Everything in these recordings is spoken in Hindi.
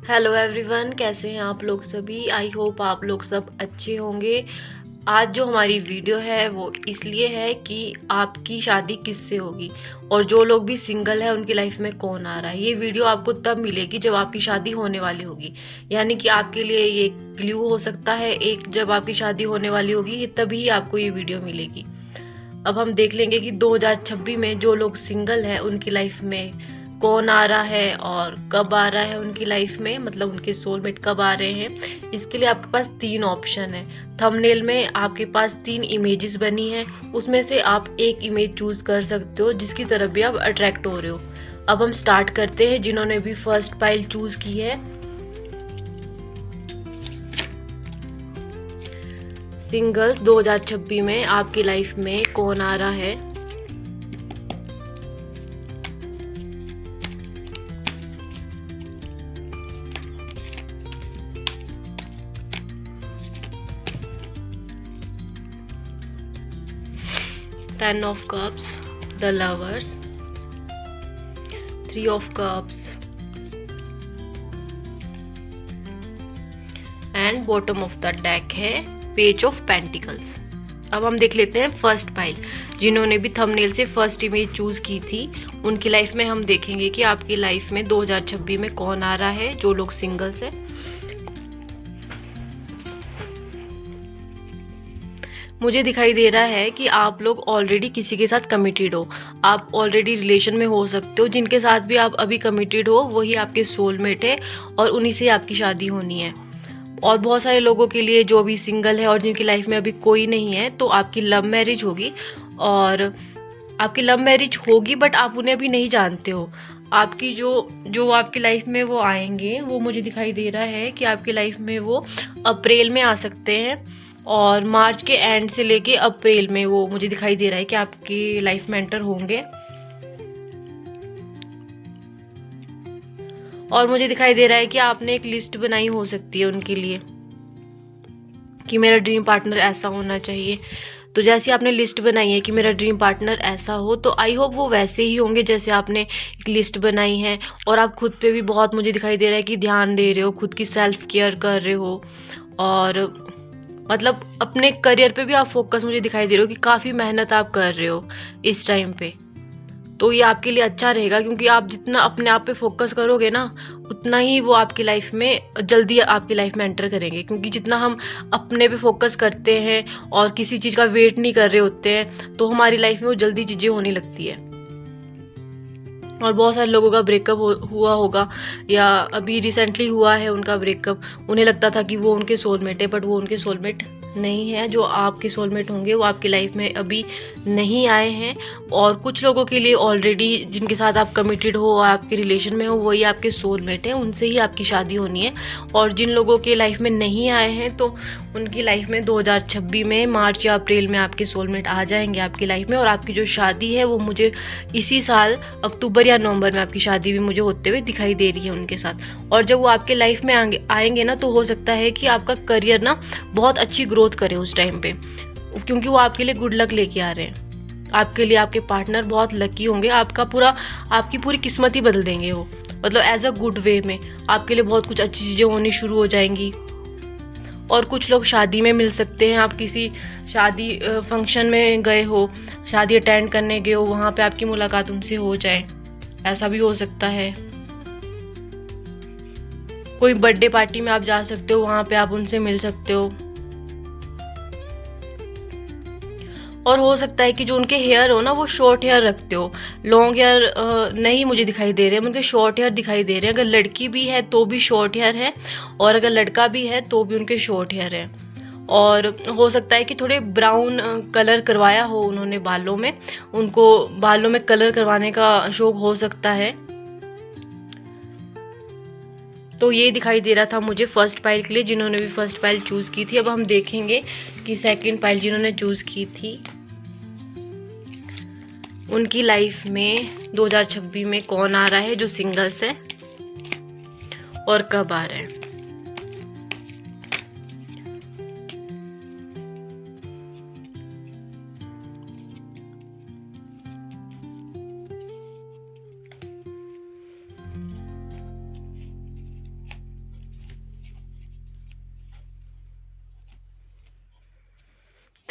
हेलो एवरीवन, कैसे हैं आप लोग सभी। आई होप आप लोग सब अच्छे होंगे। आज जो हमारी वीडियो है वो इसलिए है कि आपकी शादी किससे होगी और जो लोग भी सिंगल है उनकी लाइफ में कौन आ रहा है। ये वीडियो आपको तब मिलेगी जब आपकी शादी होने वाली होगी, यानी कि आपके लिए ये क्ल्यू हो सकता है एक, जब आपकी शादी होने वाली होगी तभी आपको ये वीडियो मिलेगी। अब हम देख लेंगे कि 2026 में जो लोग सिंगल है उनकी लाइफ में कौन आ रहा है और कब आ रहा है उनकी लाइफ में, मतलब उनके सोलमेट कब आ रहे हैं। इसके लिए आपके पास 3 ऑप्शन है। थंबनेल में आपके पास 3 इमेजेस बनी है, उसमें से आप एक इमेज चूज कर सकते हो जिसकी तरफ भी आप अट्रैक्ट हो रहे हो। अब हम स्टार्ट करते हैं। जिन्होंने भी फर्स्ट फाइल चूज की है, सिंगल्स 2026 में आपकी लाइफ में कौन आ रहा है। Ten of Cups, the Lovers, Three of Cups and bottom of the deck है पेज ऑफ पेंटिकल्स। अब हम देख लेते हैं फर्स्ट पाइल। जिन्होंने भी थंबनेल से फर्स्ट इमेज चूज की थी उनकी लाइफ में हम देखेंगे कि आपकी लाइफ में 2026 में कौन आ रहा है, जो लोग सिंगल्स है। मुझे दिखाई दे रहा है कि आप लोग ऑलरेडी किसी के साथ कमिटेड हो। आप ऑलरेडी रिलेशन में हो सकते हो। जिनके साथ भी आप अभी कमिटेड हो वही आपके सोलमेट है और उन्हीं से आपकी शादी होनी है। और बहुत सारे लोगों के लिए जो अभी सिंगल है और जिनकी लाइफ में अभी कोई नहीं है, तो आपकी लव मैरिज होगी। और आपकी लव मैरिज होगी बट आप उन्हें अभी नहीं जानते हो। आपकी जो जो आपकी लाइफ में वो आएंगे, वो मुझे दिखाई दे रहा है कि आपकी लाइफ में वो अप्रैल में आ सकते हैं और मार्च के एंड से लेके अप्रैल में वो मुझे दिखाई दे रहा है कि आपकी लाइफ में एंटर होंगे। और मुझे दिखाई दे रहा है कि आपने एक लिस्ट बनाई हो सकती है उनके लिए कि मेरा ड्रीम पार्टनर ऐसा होना चाहिए। तो जैसे आपने लिस्ट बनाई है कि मेरा ड्रीम पार्टनर ऐसा हो, तो आई होप वो वैसे ही होंगे जैसे आपने एक लिस्ट बनाई है। और आप खुद पे भी बहुत मुझे दिखाई दे रहा है कि ध्यान दे रहे हो, खुद की सेल्फ केयर कर रहे हो और मतलब अपने करियर पे भी आप फोकस मुझे दिखाई दे रहे हो कि काफ़ी मेहनत आप कर रहे हो इस टाइम पे। तो ये आपके लिए अच्छा रहेगा क्योंकि आप जितना अपने आप पे फोकस करोगे ना, उतना ही वो आपकी लाइफ में जल्दी आपकी लाइफ में एंटर करेंगे। क्योंकि जितना हम अपने पे फोकस करते हैं और किसी चीज़ का वेट नहीं कर रहे होते हैं, तो हमारी लाइफ में वो जल्दी चीज़ें होने लगती है। और बहुत सारे लोगों का ब्रेकअप हुआ होगा या अभी रिसेंटली हुआ है उनका ब्रेकअप। उन्हें लगता था कि वो उनके सोलमेट है, बट वो उनके सोलमेट नहीं है। जो आपके सोलमेट होंगे वो आपकी लाइफ में अभी नहीं आए हैं। और कुछ लोगों के लिए ऑलरेडी जिनके साथ आप कमिटेड हो और आपके रिलेशन में हो वही आपके सोलमेट हैं, उनसे ही आपकी शादी होनी है। और जिन लोगों के लाइफ में नहीं आए हैं, तो उनकी लाइफ में 2026 में मार्च या अप्रैल में आपके सोलमेट आ जाएंगे आपकी लाइफ में। और आपकी जो शादी है वो मुझे इसी साल अक्टूबर या नवंबर में आपकी शादी भी मुझे होते हुए दिखाई दे रही है उनके साथ। और जब वो आपके लाइफ में आएंगे ना, तो हो सकता है कि आपका करियर ना बहुत अच्छी ग्रोथ करे उस टाइम पे, क्योंकि वो आपके लिए गुड लक लेके आ रहे हैं। आपके लिए आपके पार्टनर बहुत लकी होंगे। आपकी पूरी किस्मत ही बदल देंगे वो, मतलब एज अ गुड वे में। आपके लिए बहुत कुछ अच्छी चीज़ें होनी शुरू हो जाएंगी। और कुछ लोग शादी में मिल सकते हैं। आप किसी शादी फंक्शन में गए हो, शादी अटेंड करने गए हो, वहाँ पे आपकी मुलाकात उनसे हो जाए, ऐसा भी हो सकता है। कोई बर्थडे पार्टी में आप जा सकते हो, वहाँ पे आप उनसे मिल सकते हो। और हो सकता है कि जो उनके हेयर हो ना, वो शॉर्ट हेयर रखते हो। लॉन्ग हेयर नहीं मुझे दिखाई दे रहे हैं, उनके शॉर्ट हेयर दिखाई दे रहे हैं। अगर लड़की भी है तो भी शॉर्ट हेयर है, और अगर लड़का भी है तो भी उनके शॉर्ट हेयर है। और हो सकता है कि थोड़े ब्राउन कलर करवाया हो उन्होंने बालों में, उनको बालों में कलर करवाने का शौक हो सकता है। तो ये दिखाई दे रहा था मुझे फर्स्ट पाइल के लिए, जिन्होंने भी फर्स्ट पाइल चूज़ की थी। अब हम देखेंगे कि सेकंड पाइल जिन्होंने चूज़ की थी उनकी लाइफ में 2026 में कौन आ रहा है, जो सिंगल्स है, और कब आ रहा है।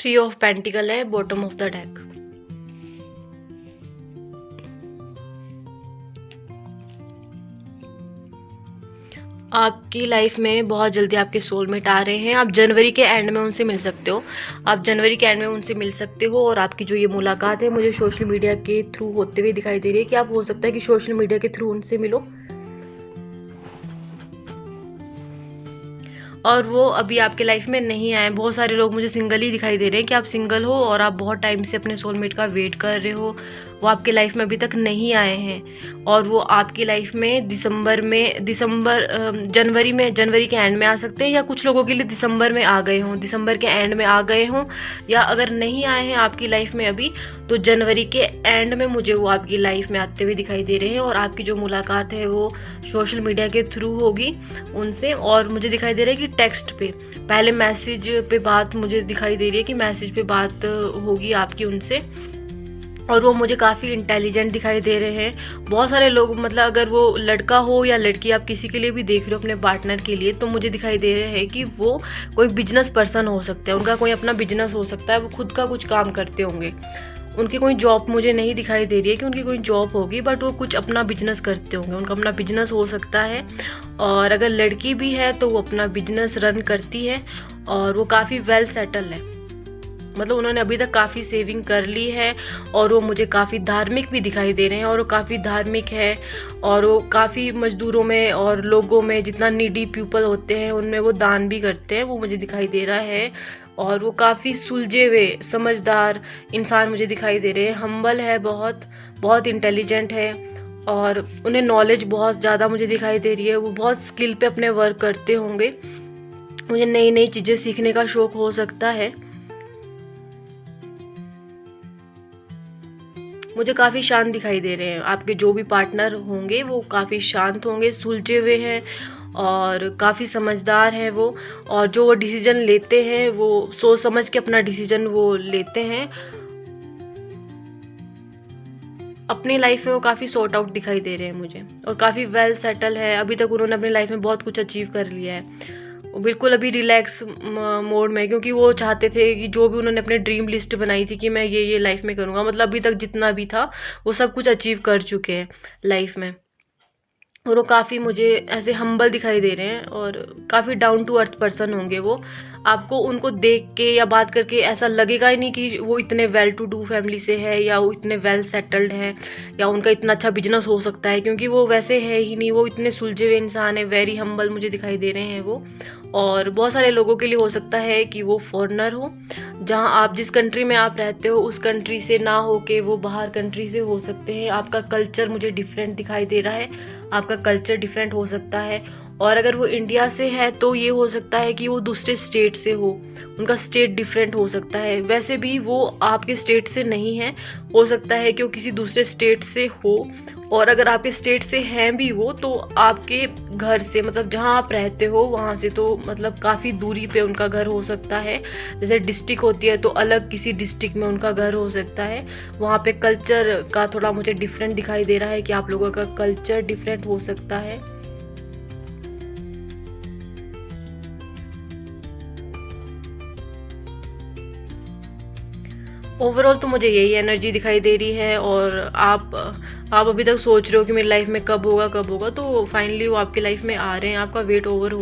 3 ऑफ पेंटिकल है बॉटम ऑफ द डेक। आपकी लाइफ में बहुत जल्दी आपके सोलमेट आ रहे हैं। आप जनवरी के एंड में उनसे मिल सकते हो। आप जनवरी के एंड में उनसे मिल सकते हो। और आपकी जो ये मुलाकात है मुझे सोशल मीडिया के थ्रू होते हुए दिखाई दे रही है कि आप हो सकता है कि सोशल मीडिया के थ्रू उनसे मिलो, और वो अभी आपके लाइफ में नहीं आए। बहुत सारे लोग मुझे सिंगल ही दिखाई दे रहे हैं कि आप सिंगल हो और आप बहुत टाइम से अपने सोलमेट का वेट कर रहे हो। वो आपके लाइफ में अभी तक नहीं आए हैं और वो आपकी लाइफ में जनवरी के एंड में आ सकते हैं, या कुछ लोगों के लिए दिसंबर में आ गए हों, दिसंबर के एंड में आ गए हों, या अगर नहीं आए हैं आपकी लाइफ में अभी तो जनवरी के एंड में मुझे वो आपकी लाइफ में आते हुए दिखाई दे रहे हैं। और आपकी जो मुलाकात है वो सोशल मीडिया के थ्रू होगी उनसे। और मुझे दिखाई दे रहा है कि टेक्स्ट पे, पहले मैसेज पे बात मुझे दिखाई दे रही है कि मैसेज पे बात होगी आपकी उनसे। और वो मुझे काफ़ी इंटेलिजेंट दिखाई दे रहे हैं। बहुत सारे लोग, मतलब अगर वो लड़का हो या लड़की, आप किसी के लिए भी देख रहे हो अपने पार्टनर के लिए, तो मुझे दिखाई दे रहे हैं कि वो कोई बिजनेस पर्सन हो सकता है। उनका कोई अपना बिजनेस हो सकता है, वो खुद का कुछ काम करते होंगे। उनकी कोई जॉब मुझे नहीं दिखाई दे रही है कि उनकी कोई जॉब होगी, बट वो कुछ अपना बिजनेस करते होंगे, उनका अपना बिजनेस हो सकता है। और अगर लड़की भी है तो वो अपना बिजनेस रन करती है और वो काफ़ी वेल सेटल है। मतलब उन्होंने अभी तक काफ़ी सेविंग कर ली है और वो मुझे काफ़ी धार्मिक भी दिखाई दे रहे हैं। और वो काफ़ी धार्मिक है और वो काफ़ी मजदूरों में और लोगों में, जितना नीडी पीपल होते हैं उनमें वो दान भी करते हैं, वो मुझे दिखाई दे रहा है। और वो काफ़ी सुलझे हुए समझदार इंसान मुझे दिखाई दे रहे हैं। हम्बल है, बहुत बहुत इंटेलिजेंट है और उन्हें नॉलेज बहुत ज़्यादा मुझे दिखाई दे रही है। वो बहुत स्किल पे अपने वर्क करते होंगे। मुझे नई नई चीज़ें सीखने का शौक हो सकता है। मुझे काफ़ी शांत दिखाई दे रहे हैं। आपके जो भी पार्टनर होंगे वो काफ़ी शांत होंगे, सुलझे हुए हैं और काफ़ी समझदार हैं वो। और जो वो डिसीजन लेते हैं वो सोच समझ के अपना डिसीजन वो लेते हैं। अपनी लाइफ में वो काफ़ी सॉर्ट आउट दिखाई दे रहे हैं मुझे और काफ़ी वेल सेटल है। अभी तक उन्होंने अपनी लाइफ में बहुत कुछ अचीव कर लिया है। वो बिल्कुल अभी रिलैक्स मोड में, क्योंकि वो चाहते थे कि जो भी उन्होंने अपने ड्रीम लिस्ट बनाई थी कि मैं ये लाइफ में करूँगा, मतलब अभी तक जितना भी था वो सब कुछ अचीव कर चुके हैं लाइफ में। और वो काफ़ी मुझे ऐसे हम्बल दिखाई दे रहे हैं और काफ़ी डाउन टू अर्थ पर्सन होंगे वो। आपको उनको देख के या बात करके ऐसा लगेगा ही नहीं कि वो इतने वेल टू डू फैमिली से है या वो इतने वेल सेटल्ड हैं या उनका इतना अच्छा बिजनेस हो सकता है, क्योंकि वो वैसे है ही नहीं। वो इतने सुलझे हुए इंसान है, वेरी हम्बल मुझे दिखाई दे रहे हैं वो। और बहुत सारे लोगों के लिए हो सकता है कि वो फॉरेनर हो, जहाँ आप जिस कंट्री में आप रहते हो उस कंट्री से ना हो के वो बाहर कंट्री से हो सकते हैं। आपका कल्चर मुझे डिफरेंट दिखाई दे रहा है, आपका कल्चर डिफरेंट हो सकता है। और अगर वो इंडिया से है तो ये हो सकता है कि वो दूसरे स्टेट से हो, उनका स्टेट डिफरेंट हो सकता है। वैसे भी वो आपके स्टेट से नहीं है, हो सकता है कि वो किसी दूसरे स्टेट से हो। और अगर आपके स्टेट से हैं भी वो, तो आपके घर से, मतलब जहाँ आप रहते हो वहाँ से तो मतलब काफ़ी दूरी पे उनका घर हो सकता है। जैसे डिस्ट्रिक्ट होती है तो अलग किसी डिस्ट्रिक्ट में उनका घर हो सकता है। वहाँ पे कल्चर का थोड़ा मुझे डिफरेंट दिखाई दे रहा है कि आप लोगों का कल्चर डिफरेंट हो सकता है। ओवरऑल तो मुझे यही एनर्जी दिखाई दे रही है। और आप अभी तक सोच रहे हो कि मेरी लाइफ में कब होगा, तो फाइनली वो आपकी लाइफ में आ रहे हैं। आपका वेट ओवर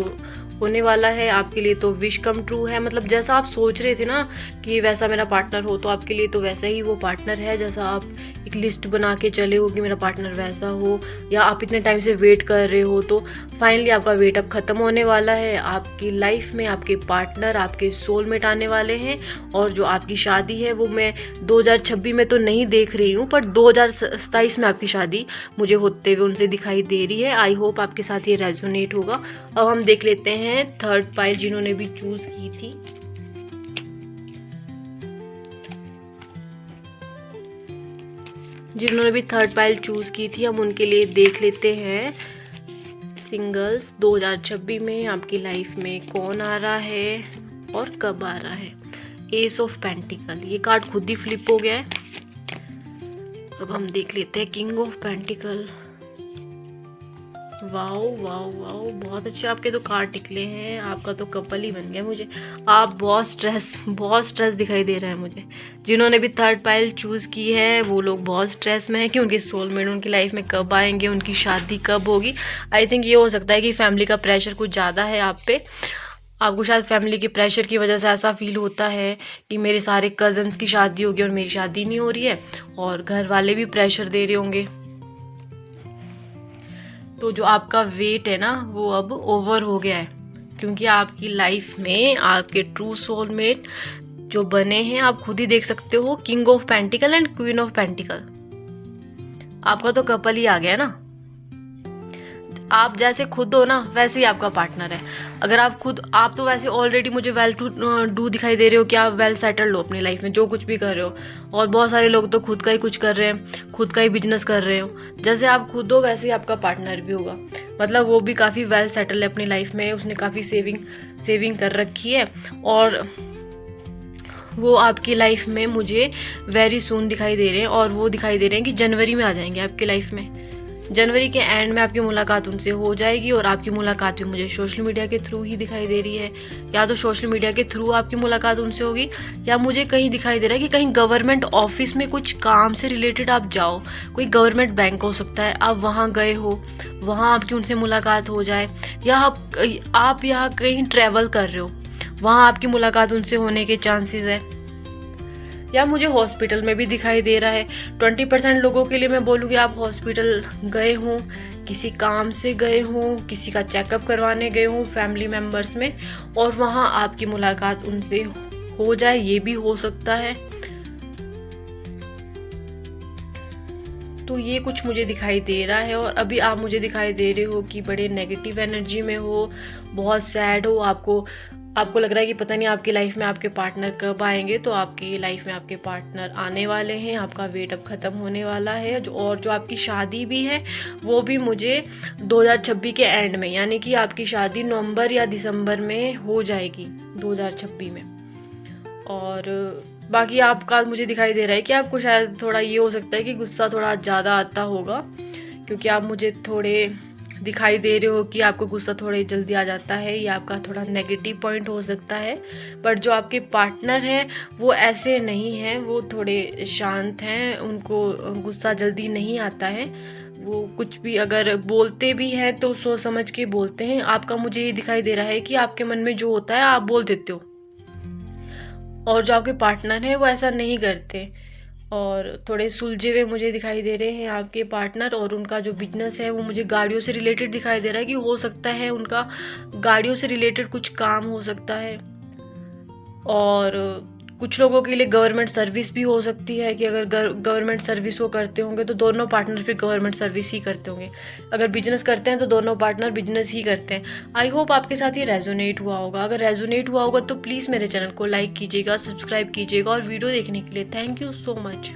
होने वाला है। आपके लिए तो विश कम ट्रू है। मतलब जैसा आप सोच रहे थे ना कि वैसा मेरा पार्टनर हो, तो आपके लिए तो वैसा ही वो पार्टनर है। जैसा आप एक लिस्ट बना के चले हो कि मेरा पार्टनर वैसा हो, या आप इतने टाइम से वेट कर रहे हो, तो फाइनली आपका वेट अब ख़त्म होने वाला है। आपकी लाइफ में आपके पार्टनर, आपके सोलमेट आने वाले हैं। और जो आपकी शादी है वो मैं 2026 में तो नहीं देख रही हूँ, पर 2027 में आपकी शादी मुझे होते हुए उनसे दिखाई दे रही है। आई होप आपके साथ ये रेजोनेट होगा। अब हम देख लेते हैं थर्ड पाइल जिन्होंने भी चूज की थी। जिन्होंने भी थर्ड पाइल चूज की थी हम उनके लिए देख लेते हैं। सिंगल्स 2026 में आपकी लाइफ में कौन आ रहा है और कब आ रहा है। एस ऑफ पेंटिकल, ये कार्ड खुद ही फ्लिप हो गया है। अब हम देख लेते हैं king of pentacle, wow wow wow, बहुत अच्छे आपके तो कार्ड निकले हैं। आपका तो कपल ही बन गया मुझे। आप बहुत स्ट्रेस दिखाई दे रहा है मुझे। जिन्होंने भी थर्ड पाइल चूज़ की है वो लोग बहुत स्ट्रेस में है कि उनके सोलमेट उनकी लाइफ में कब आएंगे, उनकी शादी कब होगी। आई थिंक ये हो सकता है कि फैमिली का प्रेशर कुछ ज़्यादा है आप पे। आपको शायद फैमिली के प्रेशर की वजह से ऐसा फील होता है कि मेरे सारे कज़न्स की शादी होगी और मेरी शादी नहीं हो रही है, और घर वाले भी प्रेशर दे रहे होंगे। तो जो आपका वेट है ना वो अब ओवर हो गया है, क्योंकि आपकी लाइफ में आपके ट्रू सोलमेट जो बने हैं आप खुद ही देख सकते हो, king of pentacle and queen of pentacle. आपका तो कपल ही आ गया ना। आप जैसे खुद हो ना वैसे ही आपका पार्टनर है। अगर आप तो वैसे ऑलरेडी मुझे वेल टू डू दिखाई दे रहे हो कि आप वेल सेटल्ड हो अपनी लाइफ में, जो कुछ भी कर रहे हो। और बहुत सारे लोग तो खुद का ही कुछ कर रहे हैं, खुद का ही बिजनेस कर रहे हो। जैसे आप खुद हो वैसे ही आपका पार्टनर भी होगा। मतलब वो भी काफ़ी वेल सेटल है अपनी लाइफ में, उसने काफ़ी सेविंग कर रखी है, और वो आपकी लाइफ में मुझे वेरी सून दिखाई दे रहे हैं। और वो दिखाई दे रहे हैं कि जनवरी में आ जाएंगे आपकी लाइफ में। जनवरी के एंड में आपकी मुलाकात उनसे हो जाएगी, और आपकी मुलाकात भी मुझे सोशल मीडिया के थ्रू ही दिखाई दे रही है। या तो सोशल मीडिया के थ्रू आपकी मुलाकात उनसे होगी, या मुझे कहीं दिखाई दे रहा है कि कहीं गवर्नमेंट ऑफिस में कुछ काम से रिलेटेड आप जाओ। कोई गवर्नमेंट बैंक हो सकता है, आप वहाँ गए हो, वहाँ आपकी उनसे मुलाकात हो जाए। या आप यहाँ कहीं ट्रैवल कर रहे हो, वहाँ आपकी मुलाकात उनसे होने के चांसेस है। या मुझे हॉस्पिटल में भी दिखाई दे रहा है। 20% लोगों के लिए मैं बोलूँगी आप हॉस्पिटल गए हों, किसी काम से गए हों, किसी का चेकअप करवाने गए हों फैमिली मेम्बर्स में, और वहाँ आपकी मुलाकात उनसे हो जाए, ये भी हो सकता है। तो ये कुछ मुझे दिखाई दे रहा है। और अभी आप मुझे दिखाई दे रहे हो कि बड़े नेगेटिव एनर्जी में हो, बहुत सैड हो। आपको लग रहा है कि पता नहीं आपकी लाइफ में आपके पार्टनर कब आएंगे। तो आपकी लाइफ में आपके पार्टनर आने वाले हैं, आपका वेट अब ख़त्म होने वाला है। और जो आपकी शादी भी है वो भी मुझे 2026 के एंड में, यानी कि आपकी शादी नवंबर या दिसंबर में हो जाएगी 2026 में। और बाकी आपका मुझे दिखाई दे रहा है कि आपको शायद थोड़ा ये हो सकता है कि गुस्सा थोड़ा ज़्यादा आता होगा, क्योंकि आप मुझे थोड़े दिखाई दे रहे हो कि आपको गुस्सा थोड़े जल्दी आ जाता है। ये आपका थोड़ा नेगेटिव पॉइंट हो सकता है। पर जो आपके पार्टनर हैं वो ऐसे नहीं हैं, वो थोड़े शांत हैं, उनको गुस्सा जल्दी नहीं आता है। वो कुछ भी अगर बोलते भी हैं तो सोच समझ के बोलते हैं। आपका मुझे ये दिखाई दे रहा है कि आपके मन में जो होता है आप बोल देते हो, और जो आपके पार्टनर हैं वो ऐसा नहीं करते। और थोड़े सुलझे हुए मुझे दिखाई दे रहे हैं आपके पार्टनर। और उनका जो बिजनेस है वो मुझे गाड़ियों से रिलेटेड दिखाई दे रहा है कि हो सकता है उनका गाड़ियों से रिलेटेड कुछ काम हो सकता है। और कुछ लोगों के लिए गवर्नमेंट सर्विस भी हो सकती है कि अगर गवर्नमेंट सर्विस वो करते होंगे तो दोनों पार्टनर फिर गवर्नमेंट सर्विस ही करते होंगे। अगर बिजनेस करते हैं तो दोनों पार्टनर बिजनेस ही करते हैं। आई होप आपके साथ ये रेजोनेट हुआ होगा। अगर रेजोनेट हुआ होगा तो प्लीज़ मेरे चैनल को लाइक कीजिएगा, सब्सक्राइब कीजिएगा, और वीडियो देखने के लिए थैंक यू सो मच।